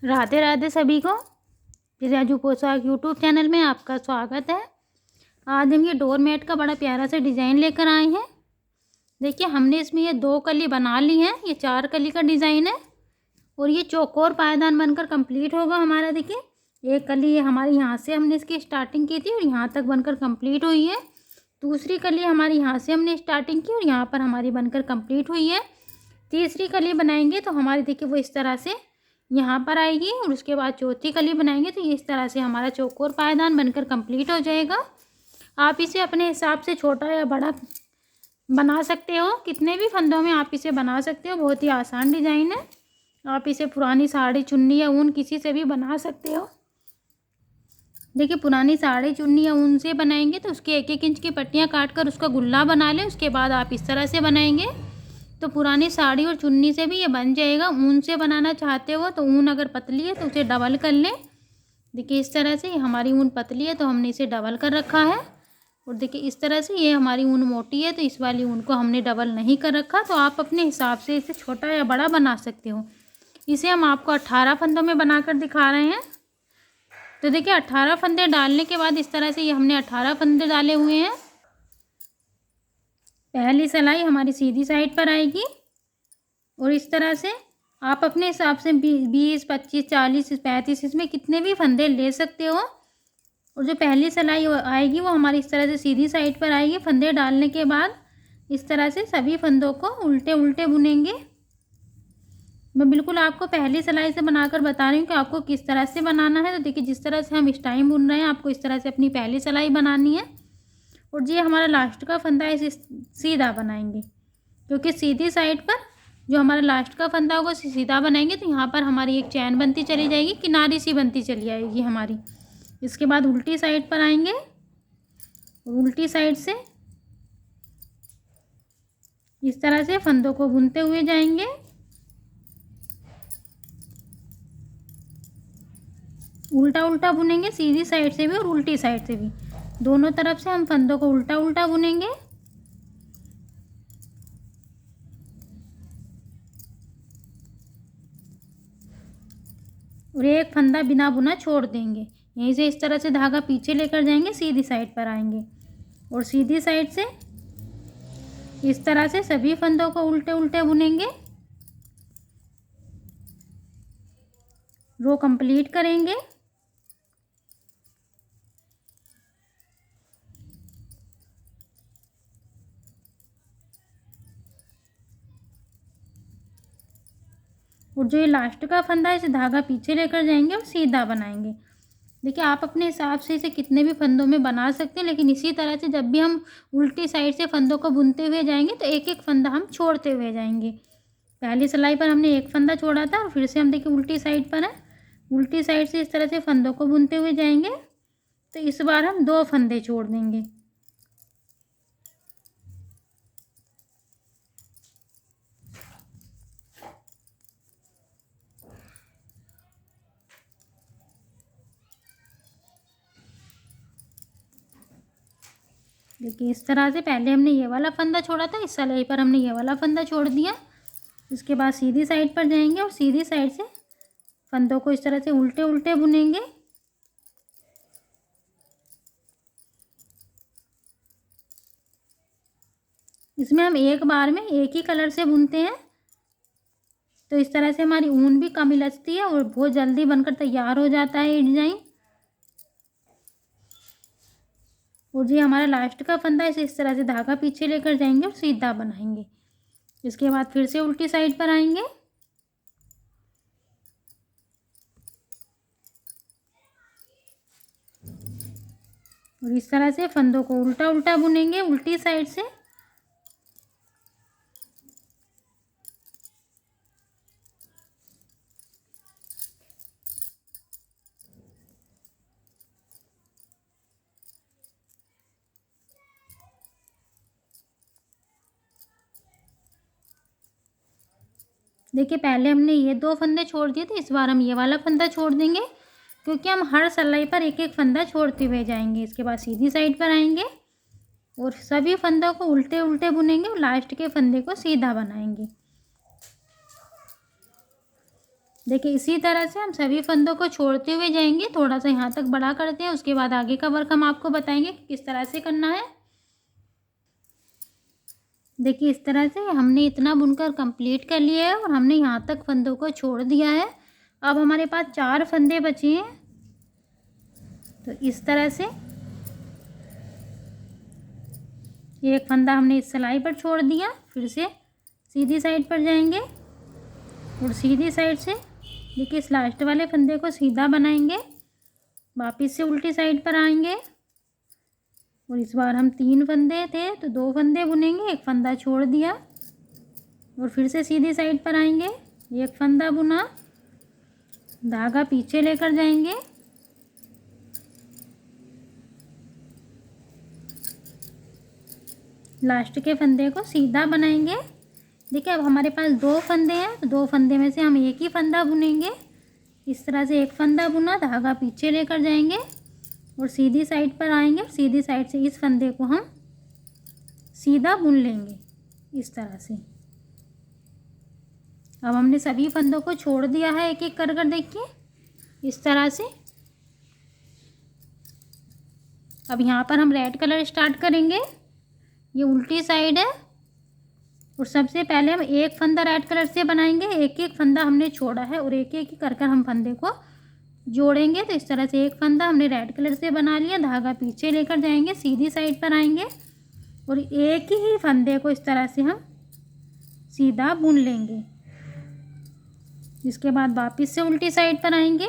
राधे राधे सभी को। राजू पोशाक यूट्यूब चैनल में आपका स्वागत है। आज हम ये डोरमेट का बड़ा प्यारा सा डिज़ाइन लेकर आए हैं। देखिए हमने इसमें ये 2 कली बना ली हैं। ये 4 कली का डिज़ाइन है और ये चौकोर पायदान बनकर कंप्लीट होगा हमारा। देखिए एक कली ये हमारी यहाँ से हमने इसकी स्टार्टिंग की थी और यहाँ तक बनकर कंप्लीट हुई है। दूसरी कली हमारी यहाँ से हमने स्टार्टिंग की और यहाँ पर हमारी बनकर कंप्लीट हुई है। तीसरी कली बनाएंगे तो हमारी देखिए वो इस तरह से यहाँ पर आएगी और उसके बाद चौथी कली बनाएंगे तो ये इस तरह से हमारा चौकोर पायदान बनकर कंप्लीट हो जाएगा। आप इसे अपने हिसाब से छोटा या बड़ा बना सकते हो, कितने भी फंदों में आप इसे बना सकते हो। बहुत ही आसान डिज़ाइन है। आप इसे पुरानी साड़ी, चुन्नी या ऊन किसी से भी बना सकते हो। देखिए पुरानी साड़ी, चुन्नी या ऊन से बनाएंगे तो उसके 1-1 इंच की पट्टियाँ काट कर उसका गुल्ला बना लें। उसके बाद आप इस तरह से बनाएंगे तो पुरानी साड़ी और चुन्नी से भी ये बन जाएगा। ऊन से बनाना चाहते हो तो ऊन अगर पतली है तो उसे डबल कर लें। देखिए इस तरह से हमारी ऊन पतली है तो हमने इसे डबल कर रखा है। और देखिए इस तरह से ये हमारी ऊन मोटी है तो इस वाली ऊन को हमने डबल नहीं कर रखा। तो आप अपने हिसाब से इसे छोटा या बड़ा बना सकते हो। इसे हम आपको 18 फंदों में बनाकर दिखा रहे हैं। तो देखिए 18 फंदे डालने के बाद इस तरह से ये हमने 18 फंदे डाले हुए हैं। पहली सिलाई हमारी सीधी साइड पर आएगी और इस तरह से आप अपने हिसाब से 20, 25, 40, 35 इसमें कितने भी फंदे ले सकते हो। और जो पहली सिलाई आएगी वो हमारी इस तरह से सीधी साइड पर आएगी। फंदे डालने के बाद इस तरह से सभी फंदों को उल्टे उल्टे बुनेंगे। मैं बिल्कुल आपको पहली सिलाई से बनाकर बता रही हूँ कि आपको किस तरह से बनाना है। तो देखिए जिस तरह से हम इस टाइम बुन रहे हैं आपको इस तरह से अपनी पहली सिलाई बनानी है। और ये हमारा लास्ट का फंदा है, इसे सीधा बनाएंगे क्योंकि सीधी साइड पर जो हमारा लास्ट का फंदा होगा उसे सीधा बनाएंगे तो यहाँ पर हमारी एक चैन बनती चली जाएगी, किनारी सी बनती चली आएगी हमारी। इसके बाद उल्टी साइड पर आएंगे और उल्टी साइड से इस तरह से फंदों को बुनते हुए जाएंगे। उल्टा उल्टा बुनेंगे, सीधी साइड से भी और उल्टी साइड से भी, दोनों तरफ से हम फंदों को उल्टा उल्टा बुनेंगे। और एक फंदा बिना बुना छोड़ देंगे। यहीं से इस तरह से धागा पीछे लेकर जाएंगे, सीधी साइड पर आएंगे और सीधी साइड से इस तरह से सभी फंदों को उल्टे उल्टे बुनेंगे। रो कंप्लीट करेंगे। और जो ये लास्ट का फंदा है इसे धागा पीछे लेकर जाएंगे और सीधा बनाएंगे। देखिए आप अपने हिसाब से इसे कितने भी फंदों में बना सकते हैं, लेकिन इसी तरह से जब भी हम उल्टी साइड से फंदों को बुनते हुए जाएंगे तो एक एक फंदा हम छोड़ते हुए जाएंगे। पहली सिलाई पर हमने एक फंदा छोड़ा था और फिर से हम देखिए उल्टी साइड पर है। उल्टी साइड से इस तरह से फंदों को बुनते हुए जाएंगे तो इस बार हम 2 फंदे छोड़ देंगे। देखिए इस तरह से पहले हमने ये वाला फंदा छोड़ा था, इस सिलाई पर हमने ये वाला फंदा छोड़ दिया। इसके बाद सीधी साइड पर जाएंगे और सीधी साइड से फंदों को इस तरह से उल्टे उल्टे बुनेंगे। इसमें हम एक बार में एक ही कलर से बुनते हैं तो इस तरह से हमारी ऊन भी कम इलचती है और बहुत जल्दी बनकर तैयार हो जाता है ये डिज़ाइन। और ये हमारा लास्ट का फंदा है, इसे इस तरह से धागा पीछे लेकर जाएंगे और सीधा बनाएंगे। इसके बाद फिर से उल्टी साइड पर आएंगे और इस तरह से फंदों को उल्टा उल्टा बुनेंगे उल्टी साइड से। देखिए पहले हमने ये 2 फंदे छोड़ दिए थे, इस बार हम ये वाला फंदा छोड़ देंगे क्योंकि हम हर सिलाई पर एक एक फंदा छोड़ते हुए जाएंगे। इसके बाद सीधी साइड पर आएंगे और सभी फंदों को उल्टे उल्टे बुनेंगे और लास्ट के फंदे को सीधा बनाएंगे। देखिए इसी तरह से हम सभी फंदों को छोड़ते हुए जाएंगे। थोड़ा सा यहाँ तक बड़ा करते हैं, उसके बाद आगे का वर्क हम आपको बताएंगे कि किस तरह से करना है। देखिए इस तरह से हमने इतना बुनकर कंप्लीट कर लिया है और हमने यहाँ तक फंदों को छोड़ दिया है। अब हमारे पास 4 फंदे बचे हैं। तो इस तरह से एक फंदा हमने इस सिलाई पर छोड़ दिया, फिर से सीधी साइड पर जाएंगे और सीधी साइड से देखिए इस लास्ट वाले फंदे को सीधा बनाएंगे, वापस से उल्टी साइड पर आएंगे और इस बार हम 3 फंदे थे तो 2 फंदे बुनेंगे, एक फंदा छोड़ दिया और फिर से सीधी साइड पर आएंगे, एक फंदा बुना, धागा पीछे लेकर जाएंगे, लास्ट के फंदे को सीधा बनाएंगे। देखिए अब हमारे पास 2 फंदे हैं तो 2 फंदे में से हम एक ही फंदा बुनेंगे। इस तरह से एक फंदा बुना, धागा पीछे लेकर जाएंगे और सीधी साइड पर आएंगे। सीधी साइड से इस फंदे को हम सीधा बुन लेंगे इस तरह से। अब हमने सभी फंदों को छोड़ दिया है एक एक कर कर, देखिए इस तरह से। अब यहाँ पर हम रेड कलर स्टार्ट करेंगे, ये उल्टी साइड है और सबसे पहले हम एक फंदा रेड कलर से बनाएंगे। एक एक फंदा हमने छोड़ा है और एक एक कर कर हम फंदे को जोड़ेंगे। तो इस तरह से एक फंदा हमने रेड कलर से बना लिया, धागा पीछे लेकर जाएंगे, सीधी साइड पर आएंगे और एक ही फंदे को इस तरह से हम सीधा बुन लेंगे। इसके बाद वापस से उल्टी साइड पर आएंगे।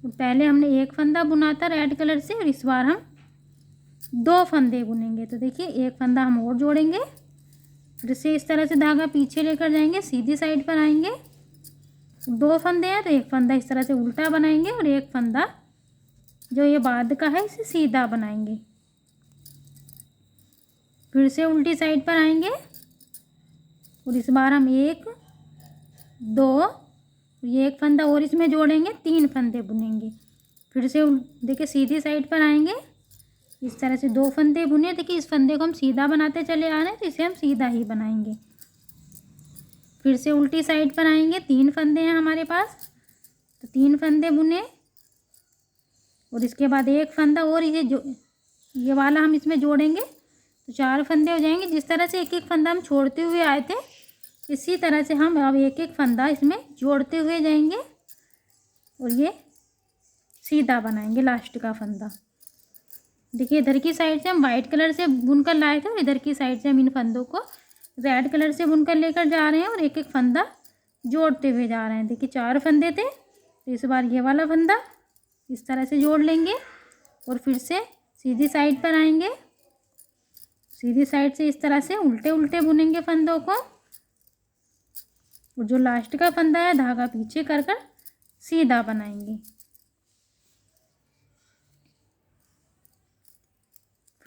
तो पहले हमने एक फंदा बुना था रेड कलर से और इस बार हम 2 फंदे बुनेंगे। तो देखिए एक फंदा हम और जोड़ेंगे, फिर से इस तरह से धागा पीछे लेकर जाएंगे, सीधी साइड पर आएंगे, 2 फंदे हैं तो एक फंदा इस तरह से उल्टा बनाएंगे और एक फंदा जो ये बाद का है इसे सीधा बनाएंगे। फिर से उल्टी साइड पर आएंगे और इस बार हम 1 2 ये एक फंदा और इसमें जोड़ेंगे, 3 फंदे बुनेंगे। फिर से देखिए सीधी साइड पर आएंगे, इस तरह से 2 फंदे बुने। देखिए इस फंदे को हम सीधा बनाते चले आ रहे हैं तो इसे हम सीधा ही बनाएंगे। फिर से उल्टी साइड पर आएंगे, 3 फंदे हैं हमारे पास तो 3 फंदे बुने और इसके बाद एक फंदा और ये वाला हम इसमें जोड़ेंगे तो 4 फंदे हो जाएंगे। जिस तरह से एक एक फंदा हम छोड़ते हुए आए थे इसी तरह से हम अब एक एक फंदा इसमें जोड़ते हुए जाएंगे और ये सीधा बनाएंगे लास्ट का फंदा। देखिए इधर की साइड से हम वाइट कलर से बुनकर लाए थे और इधर की साइड से हम इन फंदों को रेड कलर से बुनकर लेकर जा रहे हैं और एक एक फंदा जोड़ते हुए जा रहे हैं। देखिए 4 फंदे थे तो इस बार ये वाला फंदा इस तरह से जोड़ लेंगे और फिर से सीधी साइड पर आएंगे, सीधी साइड से इस तरह से उल्टे उल्टे बुनेंगे फंदों को और जो लास्ट का फंदा है धागा पीछे कर कर सीधा बनाएंगे।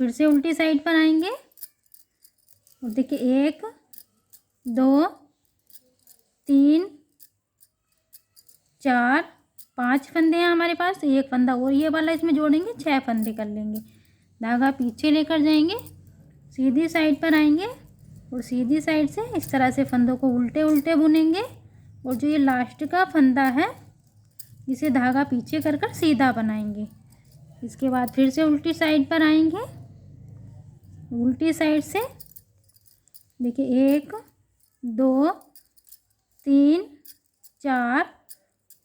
फिर से उल्टी साइड पर आएंगे और देखिए 1 2 3 4 5 फंदे हैं हमारे पास तो एक फंदा और ये वाला इसमें जोड़ेंगे, 6 फंदे कर लेंगे। धागा पीछे लेकर जाएंगे, सीधी साइड पर आएंगे और सीधी साइड से इस तरह से फंदों को उल्टे उल्टे बुनेंगे और जो ये लास्ट का फंदा है इसे धागा पीछे कर कर सीधा बनाएंगे। इसके बाद फिर से उल्टी साइड पर आएंगे, उल्टी साइड से देखिए 1 2 3 4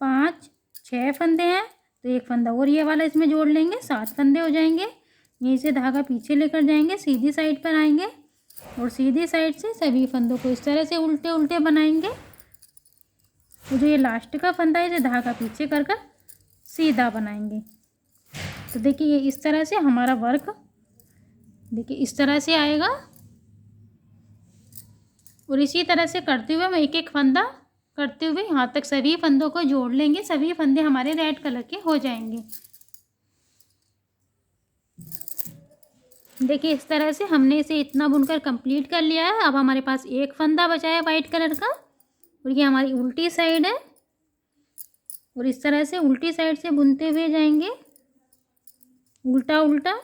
5 6 फंदे हैं तो एक फंदा और ये वाला इसमें जोड़ लेंगे, 7 फंदे हो जाएंगे। यहीं से धागा पीछे लेकर जाएंगे, सीधी साइड पर आएंगे और सीधी साइड से सभी फंदों को इस तरह से उल्टे उल्टे बनाएंगे। तो जो ये लास्ट का फंदा है इसे धागा पीछे कर कर सीधा बनाएंगे। तो देखिए ये इस तरह से हमारा वर्क देखिए इस तरह से आएगा और इसी तरह से करते हुए हम एक एक फंदा करते हुए यहाँ तक सभी फंदों को जोड़ लेंगे। सभी फंदे हमारे रेड कलर के हो जाएंगे। देखिए इस तरह से हमने इसे इतना बुनकर कंप्लीट कर लिया है। अब हमारे पास एक फंदा बचा है वाइट कलर का और ये हमारी उल्टी साइड है और इस तरह से उल्टी साइड से बुनते हुए जाएंगे, उल्टा उल्टा।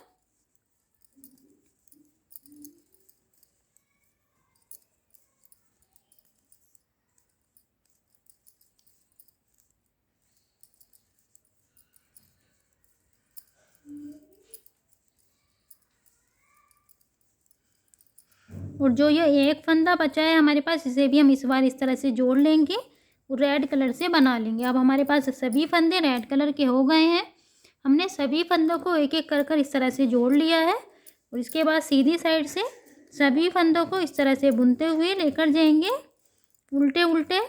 और जो ये एक फंदा बचा है हमारे पास, इसे भी हम इस बार इस तरह से जोड़ लेंगे और रेड कलर से बना लेंगे। अब हमारे पास सभी फंदे रेड कलर के हो गए हैं। हमने सभी फंदों को एक एक कर इस तरह से जोड़ लिया है और इसके बाद सीधी साइड से सभी फंदों को इस तरह से बुनते हुए लेकर जाएंगे उल्टे उल्टे।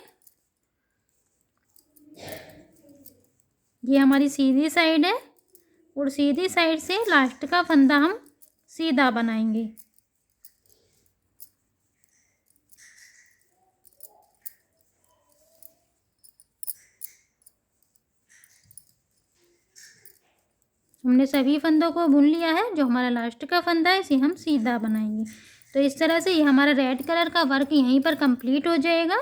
ये हमारी सीधी साइड है और सीधी साइड से लास्ट का फंदा हम सीधा बनाएंगे। हमने सभी फंदों को बुन लिया है। जो हमारा लास्ट का फंदा है इसे हम सीधा बनाएंगे। तो इस तरह से ये हमारा रेड कलर का वर्क यहीं पर कंप्लीट हो जाएगा।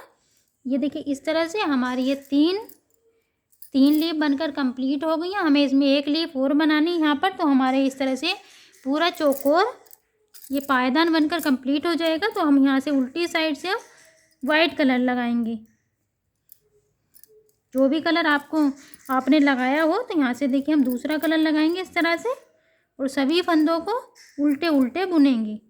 ये देखिए इस तरह से हमारी ये तीन लीफ बनकर कंप्लीट हो गई हैं। हमें इसमें एक लीफ और बनानी है यहाँ पर। तो हमारे इस तरह से पूरा चौकोर ये पायदान बनकर कंप्लीट हो जाएगा। तो हम यहाँ से उल्टी साइड से वाइट कलर लगाएंगे। जो भी कलर आपने लगाया हो, तो यहाँ से देखिए हम दूसरा कलर लगाएंगे इस तरह से और सभी फंदों को उल्टे उल्टे बुनेंगे।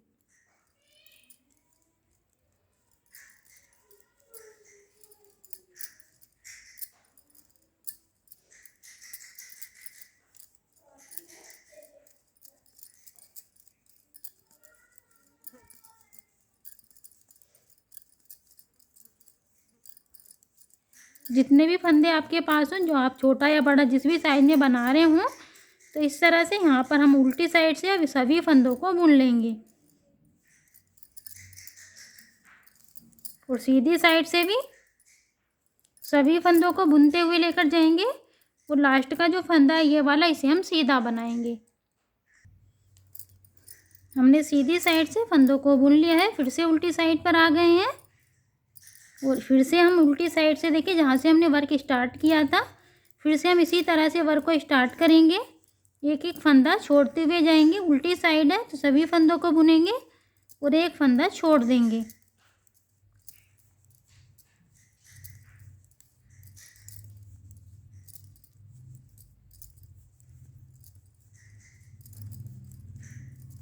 जितने भी फंदे आपके पास हों, जो आप छोटा या बड़ा जिस भी साइज में बना रहे हों, तो इस तरह से यहाँ पर हम उल्टी साइड से अब सभी फंदों को बुन लेंगे और सीधी साइड से भी सभी फंदों को बुनते हुए लेकर जाएंगे और लास्ट का जो फंदा है ये वाला, इसे हम सीधा बनाएंगे। हमने सीधी साइड से फंदों को बुन लिया है। फिर से उल्टी साइड पर आ गए हैं और फिर से हम उल्टी साइड से देखिए जहाँ से हमने वर्क स्टार्ट किया था, फिर से हम इसी तरह से वर्क को स्टार्ट करेंगे। एक एक फंदा छोड़ते हुए जाएंगे। उल्टी साइड है तो सभी फंदों को बुनेंगे और एक फंदा छोड़ देंगे।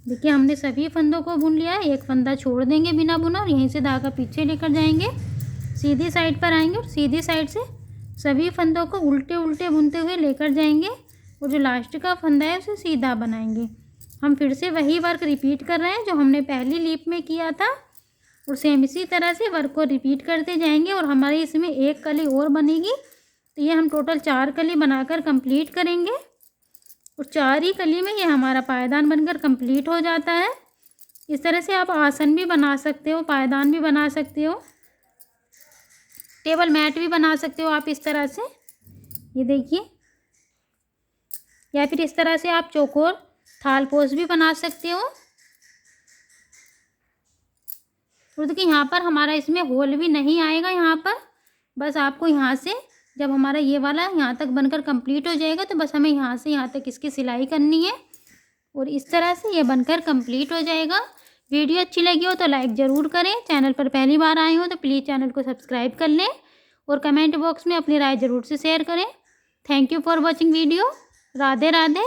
देखिए हमने सभी फंदों को बुन लिया है। एक फंदा छोड़ देंगे बिना बुना और यहीं से धागा पीछे लेकर जाएंगे। सीधी साइड पर आएंगे और सीधी साइड से सभी फंदों को उल्टे उल्टे बुनते हुए लेकर जाएंगे और जो लास्ट का फंदा है उसे सीधा बनाएंगे। हम फिर से वही वर्क रिपीट कर रहे हैं जो हमने पहली लीप में किया था और सेम इसी तरह से वर्क को रिपीट करते जाएंगे और हमारी इसमें एक कली और बनेगी। तो ये हम टोटल 4 कली बनाकर कंप्लीट करेंगे और 4 ही कली में ये हमारा पायदान बनकर कंप्लीट हो जाता है। इस तरह से आप आसन भी बना सकते हो, पायदान भी बना सकते हो, टेबल मैट भी बना सकते हो आप इस तरह से। ये देखिए, या फिर इस तरह से आप चौकोर थाल पोस भी बना सकते हो। और देखिए यहाँ पर हमारा इसमें होल भी नहीं आएगा। यहाँ पर बस आपको यहाँ से जब हमारा ये वाला यहाँ तक बनकर कंप्लीट हो जाएगा तो बस हमें यहाँ से यहाँ तक इसकी सिलाई करनी है और इस तरह से ये बनकर कंप्लीट हो जाएगा। वीडियो अच्छी लगी हो तो लाइक ज़रूर करें। चैनल पर पहली बार आए हो तो प्लीज़ चैनल को सब्सक्राइब कर लें और कमेंट बॉक्स में अपनी राय ज़रूर से शेयर करें। Thank you for watching video. Radhe Radhe.